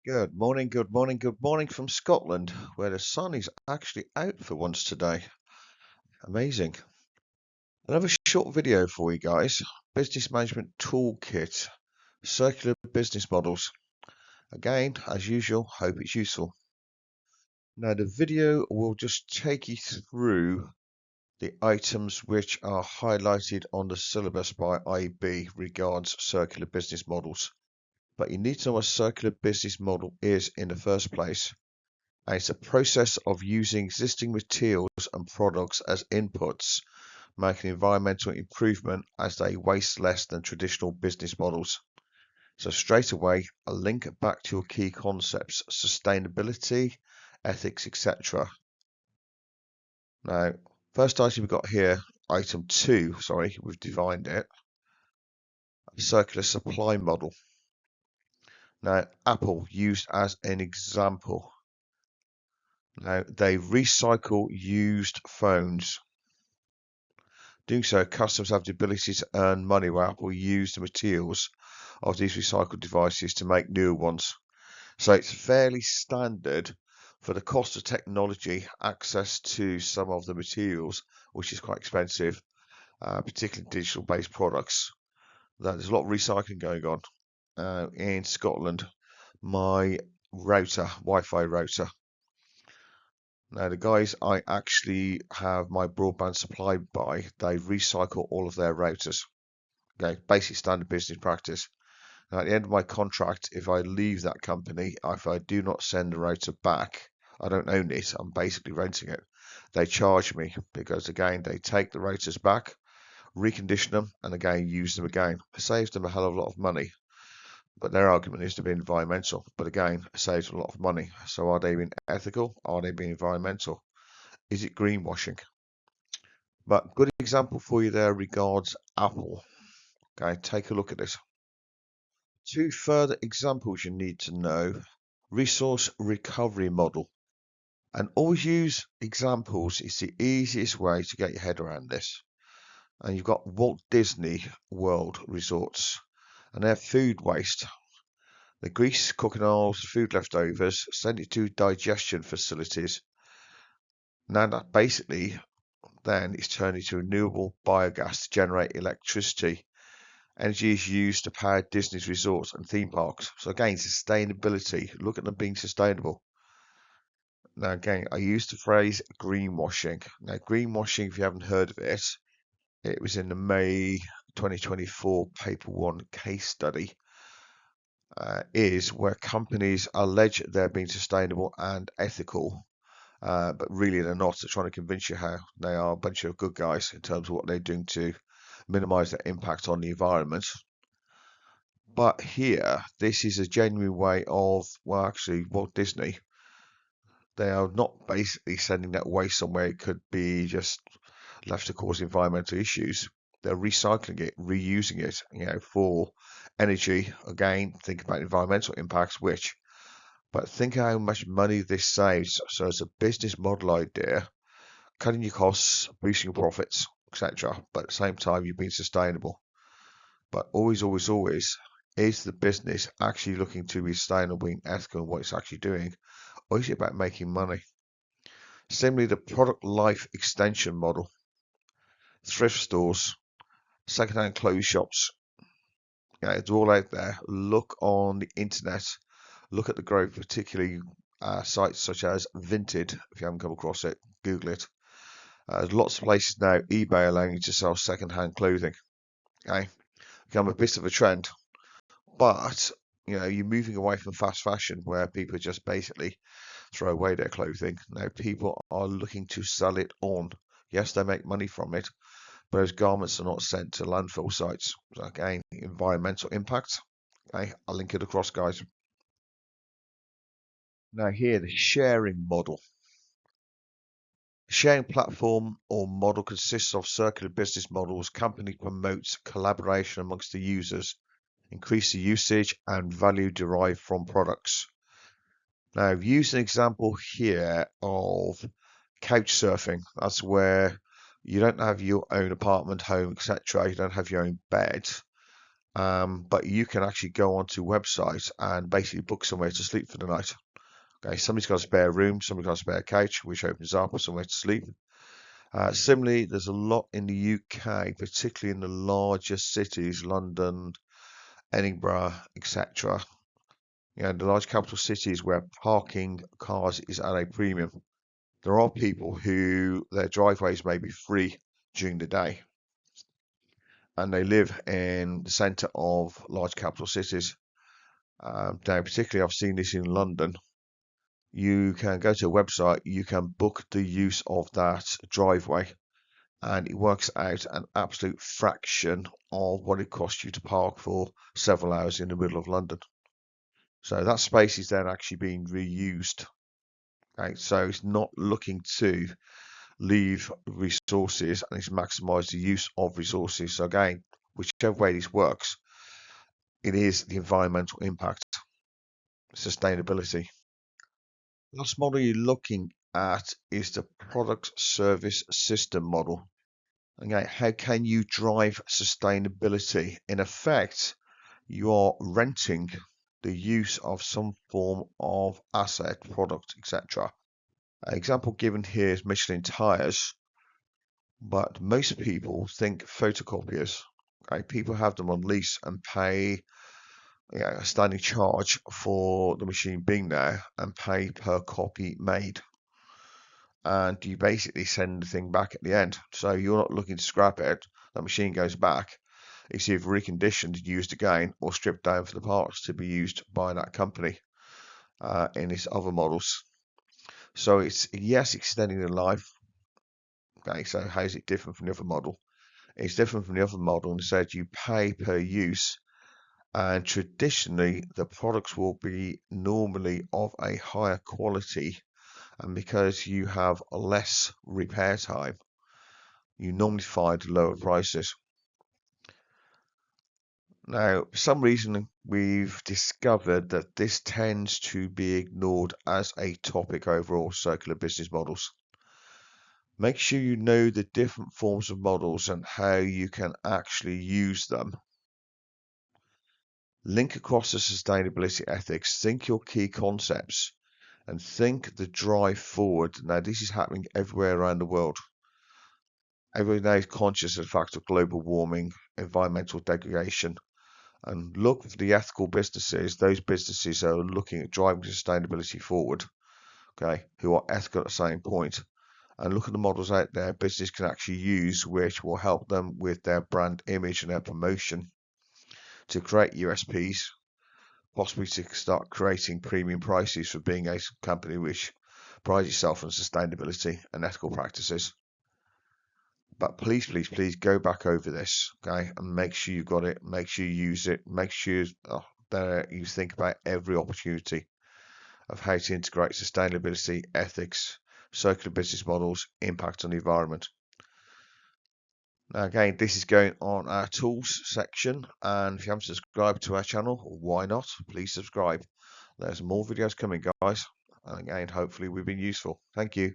Good morning, good morning, good morning from Scotland, where the sun is actually out for once today. Amazing. Another short video for you guys. Business Management Toolkit, Circular Business Models. Again, as usual, hope it's useful. Now the video will just take you through the items which are highlighted on the syllabus by IB regards circular business models. But you need to know what a circular business model is in the first place. And it's a process of using existing materials and products as inputs, making environmental improvement as they waste less than traditional business models. So straight away, a link back to your key concepts, sustainability, ethics, etc. Now, first item we've got here, item 2, we've defined it, a circular supply model. Now, Apple used as an example. Now, they recycle used phones. Doing so, customers have the ability to earn money where Apple use the materials of these recycled devices to make newer ones. So it's fairly standard for the cost of technology, access to some of the materials, which is quite expensive, particularly digital-based products. There's a lot of recycling going on in Scotland. My Wi-Fi router. Now, the guys I actually have my broadband supplied by, they recycle all of their routers. Okay, basic standard business practice. Now, at the end of my contract, if I leave that company, if I do not send the router back, I don't own it, I'm basically renting it. They charge me because, again, they take the routers back, recondition them, and again, use them again. It saves them a hell of a lot of money. But their argument is to be environmental. But again, it saves a lot of money. So are they being ethical? Are they being environmental? Is it greenwashing? But good example for you there regards Apple. Okay, take a look at this. Two further examples you need to know. Resource recovery model. And always use examples. It's the easiest way to get your head around this. And you've got Walt Disney World Resorts. And their food waste. The grease, cooking oils, food leftovers, send it to digestion facilities. Now that basically then is turned into renewable biogas to generate electricity. Energy is used to power Disney's resorts and theme parks. So again, sustainability. Look at them being sustainable. Now again, I use the phrase greenwashing. Now greenwashing, if you haven't heard of it, it was in the May 2024 Paper One case study. Is where companies allege they're being sustainable and ethical, but really they're not. They're trying to convince you how they are a bunch of good guys in terms of what they're doing to minimize their impact on the environment. But here, this is a genuine way of, well, actually, Walt Disney, they are not basically sending that waste somewhere it could be just left to cause environmental issues. They're recycling it, reusing it, for energy. Again, think about environmental impacts, but think how much money this saves. So it's a business model idea, cutting your costs, boosting your profits, etc. But at the same time, you've been sustainable. But always, always, always, is the business actually looking to be sustainable, being ethical in what it's actually doing, or is it about making money? Similarly, the product life extension model, thrift stores, second-hand clothes shops, it's all out there. Look on the internet, look at the growth, particularly sites such as Vinted. If you haven't come across it, Google it. There's lots of places now, eBay allowing you to sell second-hand clothing. Okay, become a bit of a trend, but you're moving away from fast fashion where people just basically throw away their clothing. Now people are looking to sell it on. Yes, they make money from it, but those garments are not sent to landfill sites. So again, environmental impact. Okay, I'll link it across, guys. Now here, the sharing model. Sharing platform or model consists of circular business models. Company promotes collaboration amongst the users, increase the usage and value derived from products. Now, I've used an example here of couch surfing. That's where you don't have your own apartment, home, etc. You don't have your own bed. But you can actually go onto websites and basically book somewhere to sleep for the night. Okay, somebody's got a spare room, somebody's got a spare couch, which opens up somewhere to sleep. Similarly, there's a lot in the UK, particularly in the larger cities, London, Edinburgh, etc. The large capital cities where parking cars is at a premium. There are people who their driveways may be free during the day, and they live in the centre of large capital cities. Now, particularly, I've seen this in London. You can go to a website, you can book the use of that driveway, and it works out an absolute fraction of what it costs you to park for several hours in the middle of London. So that space is then actually being reused. Okay, so it's not looking to leave resources, and it's maximize the use of resources. So again, whichever way this works, it is the environmental impact, sustainability. The last model you're looking at is the product service system model. Okay, how can you drive sustainability? In effect, you are renting the use of some form of asset, product, etc. An example given here is Michelin tires, but most people think photocopiers. Okay, people have them on lease and pay a standing charge for the machine being there and pay per copy made. And you basically send the thing back at the end. So you're not looking to scrap it. That machine goes back. It's either reconditioned, used again, or stripped down for the parts to be used by that company in its other models. So it's, yes, extending the life. Okay, so how is it different from the other model? It's different from the other model and said you pay per use, and traditionally the products will be normally of a higher quality, and because you have less repair time, you normally find lower prices. Now, for some reason, we've discovered that this tends to be ignored as a topic overall, circular business models. Make sure you know the different forms of models and how you can actually use them. Link across the sustainability ethics, think your key concepts, and think the drive forward. Now, this is happening everywhere around the world. Everyone now is conscious of the fact of global warming, environmental degradation, and look for the ethical businesses. Those businesses are looking at driving sustainability forward, okay, who are ethical at the same point. And look at the models out there business can actually use, which will help them with their brand image and their promotion to create USPs, possibly to start creating premium prices for being a company which prides itself on sustainability and ethical practices. But please, please, please go back over this, okay, and make sure you got it, make sure you use it, make sure that you think about every opportunity of how to integrate sustainability, ethics, circular business models, impact on the environment. Now, again, this is going on our tools section, and if you haven't subscribed to our channel, why not? Please subscribe. There's more videos coming, guys, and again, hopefully we've been useful. Thank you.